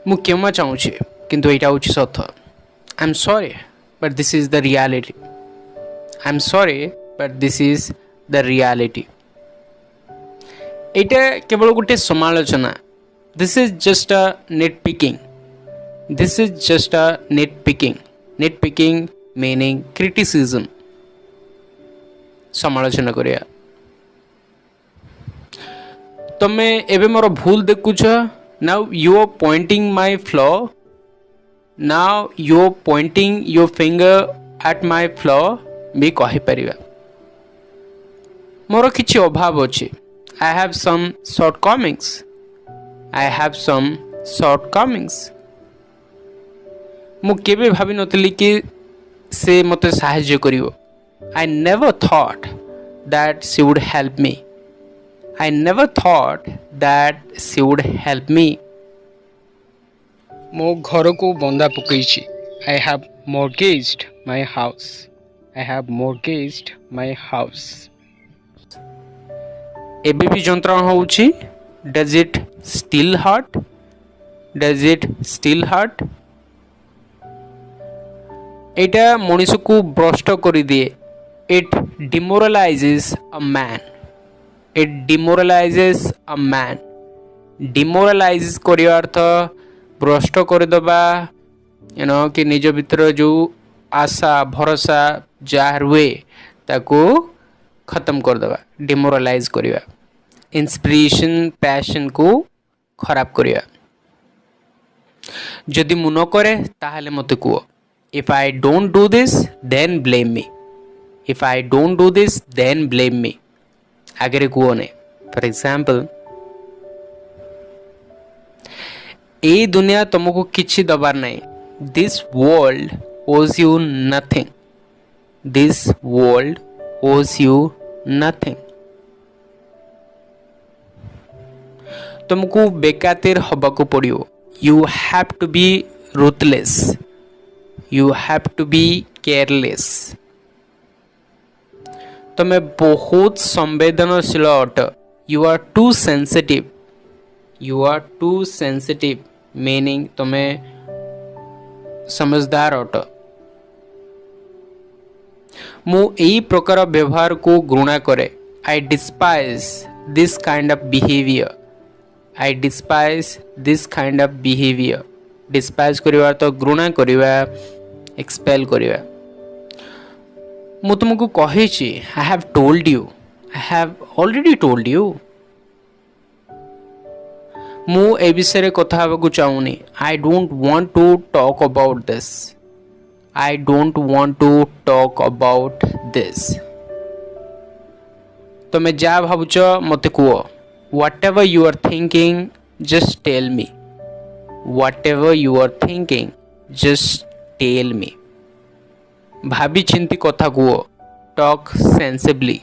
ମୁଁ କ୍ଷମା ଚାହୁଁଛି କିନ୍ତୁ ଏଇଟା ହେଉଛି ସତ। I am sorry but this is the reality. I am sorry but this is the reality. ଏଇଟା କେବଳ ଗୋଟେ ସମାଲୋଚନା। This is just a nitpicking. This is just a nitpicking. Nitpicking meaning criticism, ସମାଲୋଚନା କରିବା। ତମେ ଏବେ ମୋର ଭୁଲ ଦେଖୁଛ। Now you are pointing my flaw. Now you are pointing your finger at my flaw ବି କହିପାରିବା। ମୋର କିଛି ଅଭାବ ଅଛି। I have some shortcomings. I have some shortcomings. ମୁଁ କେବେ ଭାବି ନଥିଲି କି ସେ ମୋତେ ସାହାଯ୍ୟ କରିବ। I never thought that she would help me. I never thought that she would help me. ମୋ ଘରକୁ ବନ୍ଧା ପକାଇଛି। I have mortgaged my house. I have mortgaged my house. ଏବେ ବି ଯନ୍ତ୍ରଣା ହେଉଛି। Does it still hurt? Does it still hurt? ଏଇଟା ମଣିଷକୁ ଭ୍ରଷ୍ଟ କରିଦିଏ। It demoralizes a man. It demoralizes a man. Demoralize କରିବା ଅର୍ଥ ଭ୍ରଷ୍ଟ କରିଦେବା, କି ନିଜ ଭିତରେ ଯେଉଁ ଆଶା ଭରସା ଯାହା ରୁହେ ତାକୁ ଖତମ କରିଦେବା, ଡିମୋରାଲାଇଜ୍ କରିବା। ଇନ୍ସପିରେସନ୍ ପ୍ୟାସନ୍କୁ ଖରାପ କରିବା। ଯଦି ମୁଁ ନ କରେ ତାହେଲେ ମୋତେ କୁହ। If I don't do this then blame me. If I don't do this then blame me. ଆଗରେ କୁହନି। ଫର୍ ଏକ୍ଜାମ୍ପଲ୍, ଏଇ ଦୁନିଆ ତୁମକୁ କିଛି ଦେବାର ନାହିଁ। This world owes you nothing. This world owes you nothing. ତୁମକୁ ବେକାତିର ହେବାକୁ ପଡ଼ିବ। You have to be ruthless. You have to be careless. ତୁମେ ବହୁତ ସମ୍ବେଦନଶୀଳ ଅଟ। You are too sensitive. You are too sensitive meaning ତୁମେ समझदार अट। ମୁଁ ଏହି ପ୍ରକାର ବ୍ୟବହାରକୁ ଘୃଣା କରେ। I despise this kind of behaviour. I despise this kind of behaviour. Despise କରିବା ତ ଘୃଣା କରିବା, ଏକ୍ସପେଲ୍ କରିବା। ମୁଁ ତୁମକୁ କହିଛି। I have told you. I have already told you. ମୁଁ ଏ ବିଷୟରେ କଥା ହେବାକୁ ଚାହୁଁନି। I don't want to talk about this. I don't want to talk about this. ତୁମେ ଯାହା ଭାବୁଛ ମୋତେ କୁହ। Whatever you are thinking, just tell me. Whatever you are thinking, just tell me. ଭାବି ଚିନ୍ତି କଥା କୁହ। Talk sensibly.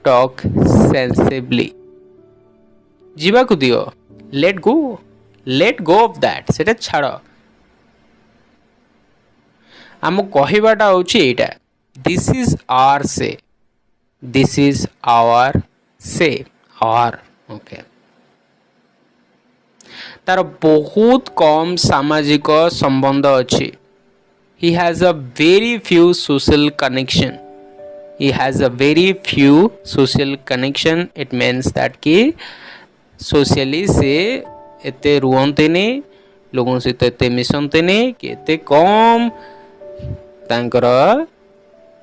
Talk sensibly. ଯିବାକୁ ଦିଅ। Let go. Let go of that. ସେଟା ଛାଡ଼। ଆମ କହିବାଟା ହେଉଛି ଏଇଟା। This is our say. This is our say. Our okay. ତାର ବହୁତ କମ୍ ସାମାଜିକ ସମ୍ବନ୍ଧ ଅଛି। He has a very few social connection. He has a very few social connection. It means that କି ସୋସିଆଲି ସେ ଏତେ ରୁହନ୍ତିନି, ଲୋକଙ୍କ ସହିତ ଏତେ ମିଶନ୍ତିନି, କି ଏତେ କମ୍ ତାଙ୍କର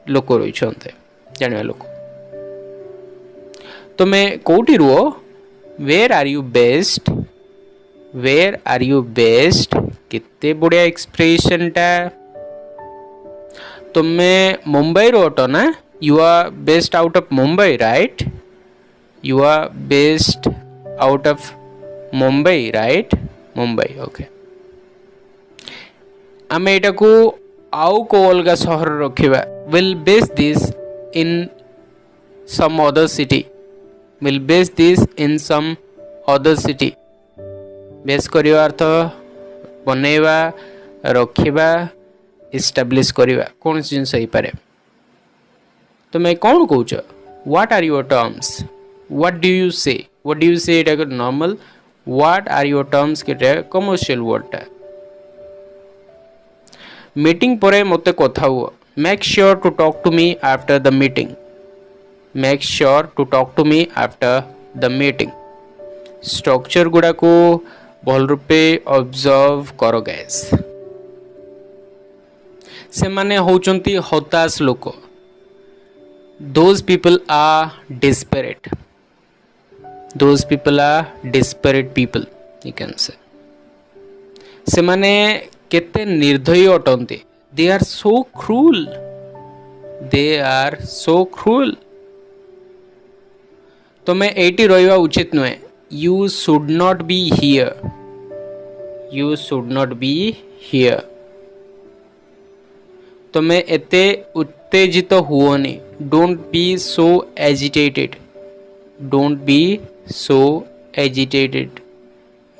ଲୋକ ରହିଛନ୍ତି, ଜାଣିବା ଲୋକ। ତୁମେ କେଉଁଠି ରୁହ? Where are you based? Where are you based? କେତେ ବଢ଼ିଆ ଏକ୍ସପ୍ରେସନ୍ଟା। ତୁମେ ମୁମ୍ବାଇରୁ ଅଟ ନା? You are based out of Mumbai right? You are based out of Mumbai right? Mumbai okay. ଆମେ ଏଇଟାକୁ ଆଉ କେଉଁ ଅଲଗା ସହରରେ ରଖିବା। We'll base this in some other city. We'll base this in some other city. Base କରିବା ଅର୍ଥ ବନେଇବା, ରଖିବା, ଇଷ୍ଟାବ୍ଲିଶ୍ କରିବା, କୌଣସି ଜିନିଷ ହେଇପାରେ। ତୁମେ କ'ଣ କହୁଛ? What are your terms? What do you say? What do you say? ଏଇଟା normal what are your terms केटा कमर्शियल वर्डटा मीटिंग परे मते कथा हुआ make sure to talk to me after the meeting make sure to talk to me after the meeting structure गुड़ा को भल रूपे ऑब्जर्व करो गैस से माने होचंती हताश लोक those people are desperate those people are desperate people you can say माने केते निर्दयी अटंती they are so cruel they are so cruel तुम्हें एटी रहिबा उचित नुहे you should not be here you should not be here तुम्हें एते उत्तेजित हुओनी don't be so agitated don't be so agitated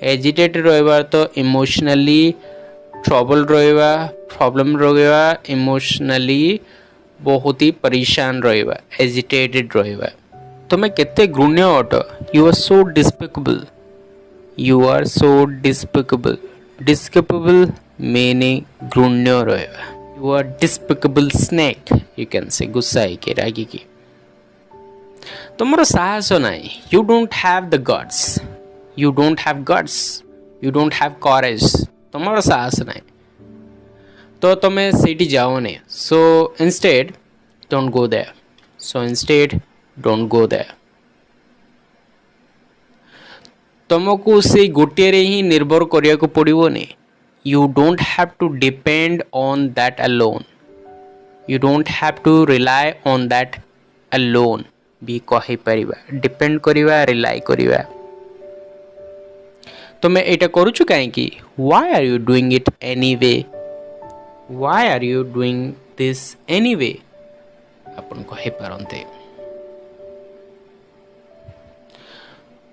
agitated रहिबार तो इमोशनली ट्रबल रहिबा प्रॉब्लम रहिबा इमोशनली बहुत ही परेशान रहिबा एजिटेटेड रहिबा तुम्हें केते घृण्य अट you are so despicable you are so despicable despicable meaning घृण्य रहिबा you are despicable snake you can say गुस्सा के रागी की तुमरो साहस नाई you don't have the guts you don't have guts you don't have courage तुमरो साहस नाई तो तुम्हें सीटी जाओने so instead don't go there so instead don't go there तुमको से गोटे रे ही निर्भर करिया को पड़िबोनी you don't have to depend on that alone you don't have to rely on that alone भी कहि परिबा डिपेंड करिबा रिलाय करिबा तुम एटा करूछु काहे कि why are you doing it anyway why are you doing this anyway अपन कहि पारंते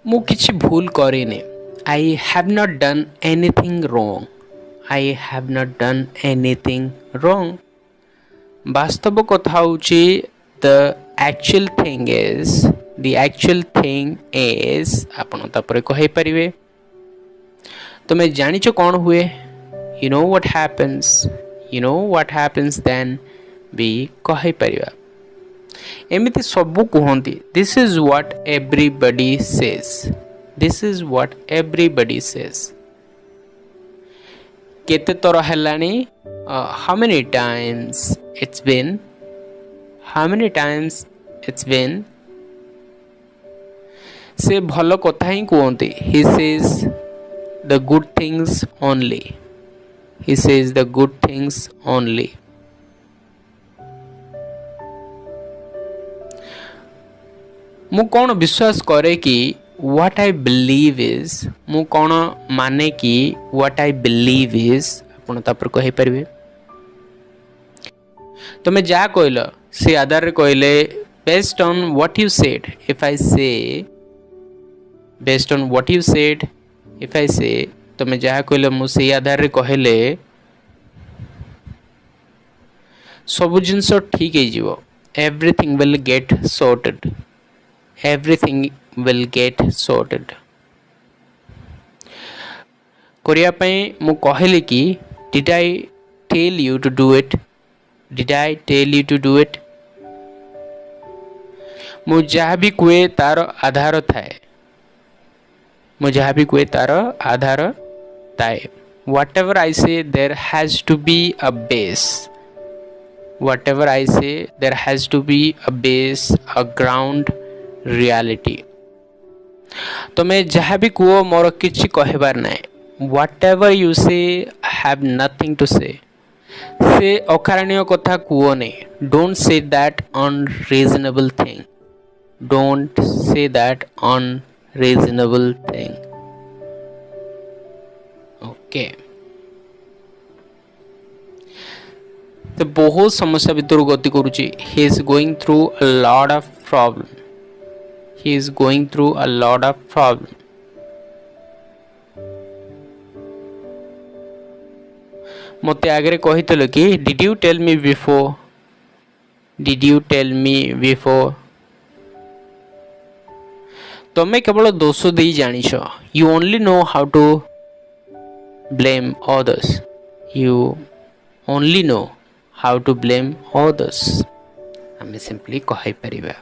मु किछि भूल करेने I have not done anything wrong I have not done anything wrong वास्तव कथा होची द एक्चुअल थिंग इज आपण तापरे कहि परिवे तुमे जानिचो कोन हुए you know what happens then भी कहि परिवा एमिति सबु कहती this is what everybody says this is what everybody says केते तर हेलानी how many times it's been how many times it's been से भलो कथा ही कहती he says the good things only he says the good things only मु कौन विश्वास करे कि व्हाट आई बिलीव इज मु कौन माने कि व्हाट आई बिलीव इज आपण तापर कहि परबे तमे जा कहलो से आधार रे कहले based on what you said if I say based on what you said if I say तमे जा कहलो मु से आधार रे कहले सब जिंस ठीक है जीवो everything will get sorted everything will get sorted करिया पई मु कहले कि did I tell you to do it did I tell you to do it मु जहाँ भी कुए तार आधार थाए मु जहाँ भी कुए तार आधार थाए whatever I say there has to be a base whatever I say there has to be a base a ground reality तुम्हें जहाँ भी कहो मोर किछि कहबार ना व्हाट एवर यू से हैव नथिंग टू से अकारणीय कथा कहो नहीं don't say that unreasonable thing don't say that unreasonable thing okay तो बहुत समस्या भीतर गति करुची he is going through a lot of problem he is going through a lot of problem मते आगे कहितलो कि did you tell me before तुम केवल दोष दे जानिछ you only know how to blame others you only know how to blame others आम simply कहि परिबा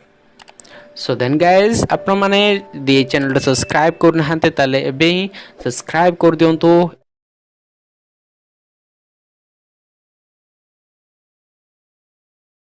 सो देन गाइज आपण मैंने दे चैनल सब्सक्राइब करना ताले एबे ही सब्सक्राइब कर दियंतु